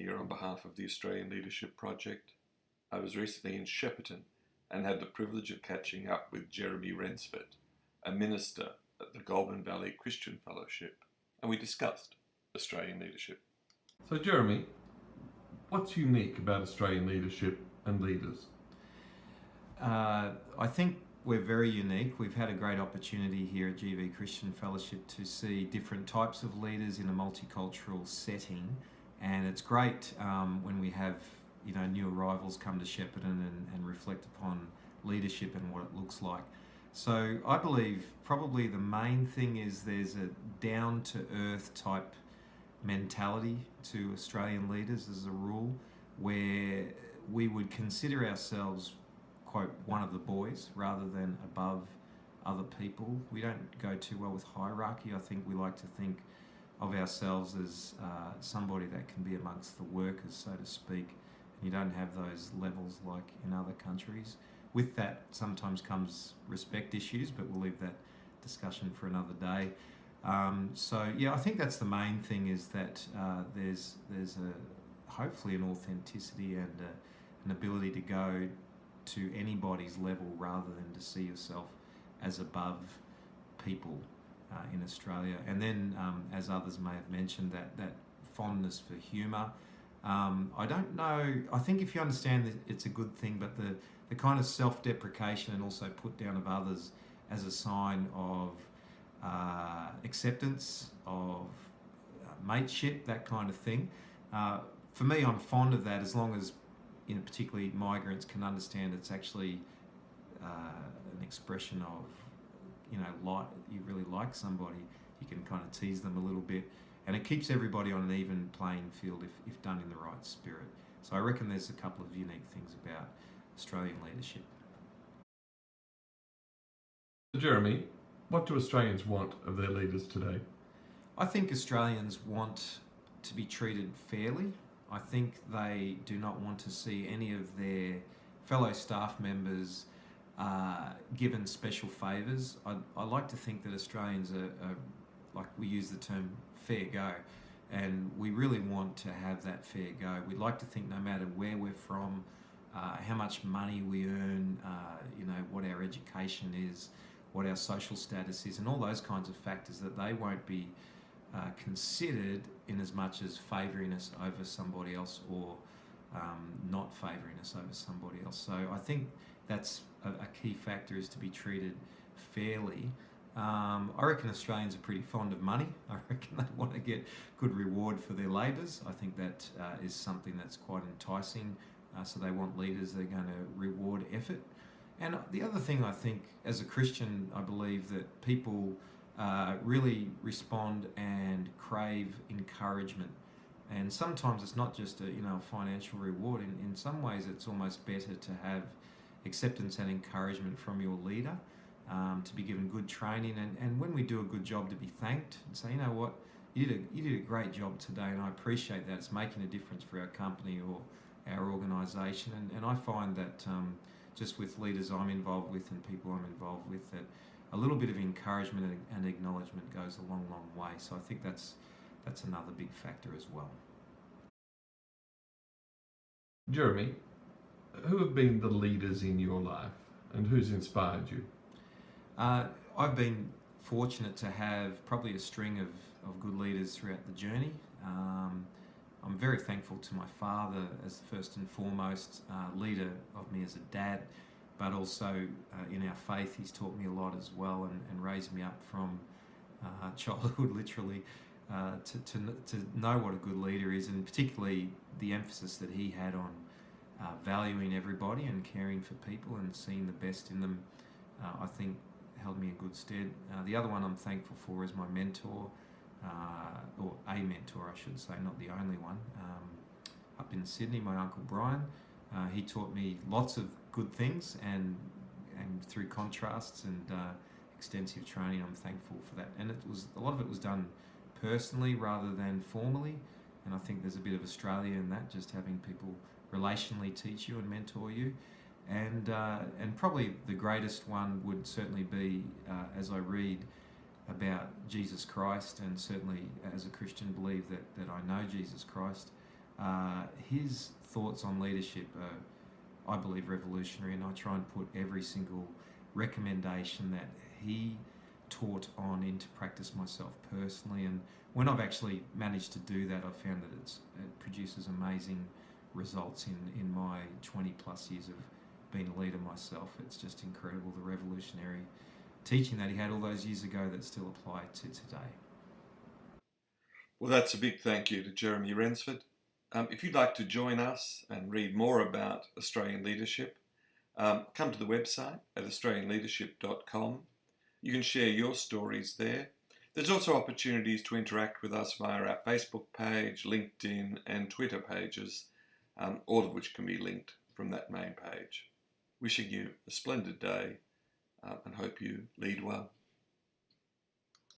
here on behalf of the Australian Leadership Project. I was recently in Shepparton and had the privilege of catching up with Jeremy Rensford, a minister at the Goulburn Valley Christian Fellowship, and we discussed Australian leadership. So Jeremy, what's unique about Australian leadership and leaders? I think we're very unique. We've had a great opportunity here at GV Christian Fellowship to see different types of leaders in a multicultural setting, and it's great when we have new arrivals come to Shepparton and reflect upon leadership and what it looks like. So I believe probably the main thing is there's a down-to-earth type mentality to Australian leaders as a rule, where we would consider ourselves, quote, one of the boys rather than above other people. We don't go too well with hierarchy. I think we like to think of ourselves as somebody that can be amongst the workers, so to speak. And you don't have those levels like in other countries. With that sometimes comes respect issues, but we'll leave that discussion for another day. I think that's the main thing, is that there's hopefully an authenticity and an ability to go to anybody's level rather than to see yourself as above people in Australia. And then, as others may have mentioned, that fondness for humour. I don't know, I think if you understand that it's a good thing, but the kind of self-deprecation and also put down of others as a sign of acceptance, of mateship, that kind of thing. For me, I'm fond of that, as long as particularly migrants can understand it's actually an expression of, like you really like somebody, you can kind of tease them a little bit, and it keeps everybody on an even playing field if done in the right spirit. So I reckon there's a couple of unique things about Australian leadership. Jeremy, what do Australians want of their leaders today? I think Australians want to be treated fairly. I think they do not want to see any of their fellow staff members given special favours. I like to think that Australians are, like we use the term, fair go, and we really want to have that fair go. We'd like to think no matter where we're from, how much money we earn, what our education is, what our social status is, and all those kinds of factors, that they won't be considered in as much as favouring us over somebody else, or not favouring us over somebody else. So I think that's a key factor, is to be treated fairly. I reckon Australians are pretty fond of money. I reckon they want to get good reward for their labours. I think that is something that's quite enticing. So they want leaders that are going to reward effort. And the other thing, I think, as a Christian, I believe that people really respond and crave encouragement. And sometimes it's not just a financial reward. In some ways, it's almost better to have acceptance and encouragement from your leader, to be given good training, and when we do a good job, to be thanked and say, you know what, you did a great job today, and I appreciate that. It's making a difference for our company or our organisation. And I find that just with leaders I'm involved with and people I'm involved with, that a little bit of encouragement and acknowledgement goes a long, long way. So I think that's another big factor as well. Jeremy, who have been the leaders in your life, and who's inspired you? I've been fortunate to have probably a string of good leaders throughout the journey. I'm very thankful to my father as first and foremost leader of me as a dad, but also in our faith, he's taught me a lot as well, and raised me up from childhood literally to know what a good leader is, and particularly the emphasis that he had on valuing everybody and caring for people and seeing the best in them. I think held me in good stead. The other one I'm thankful for is my mentor, or a mentor I should say, not the only one, up in Sydney, my Uncle Brian. He taught me lots of good things, and through contrasts and extensive training, I'm thankful for that. And a lot of it was done personally rather than formally, and I think there's a bit of Australia in that, just having people relationally teach you and mentor you. And probably the greatest one would certainly be, as I read about Jesus Christ, and certainly as a Christian believe that I know Jesus Christ, His thoughts on leadership are, I believe, revolutionary, and I try and put every single recommendation that he taught on into practice myself personally. And when I've actually managed to do that, I've found that it produces amazing results in my 20 plus years of being a leader myself. It's just incredible, the revolutionary teaching that he had all those years ago that still apply to today. Well, that's a big thank you to Jeremy Rensford. If you'd like to join us and read more about Australian leadership, come to the website at australianleadership.com. You can share your stories there. There's also opportunities to interact with us via our Facebook page, LinkedIn, and Twitter pages, all of which can be linked from that main page. Wishing you a splendid day and hope you lead well.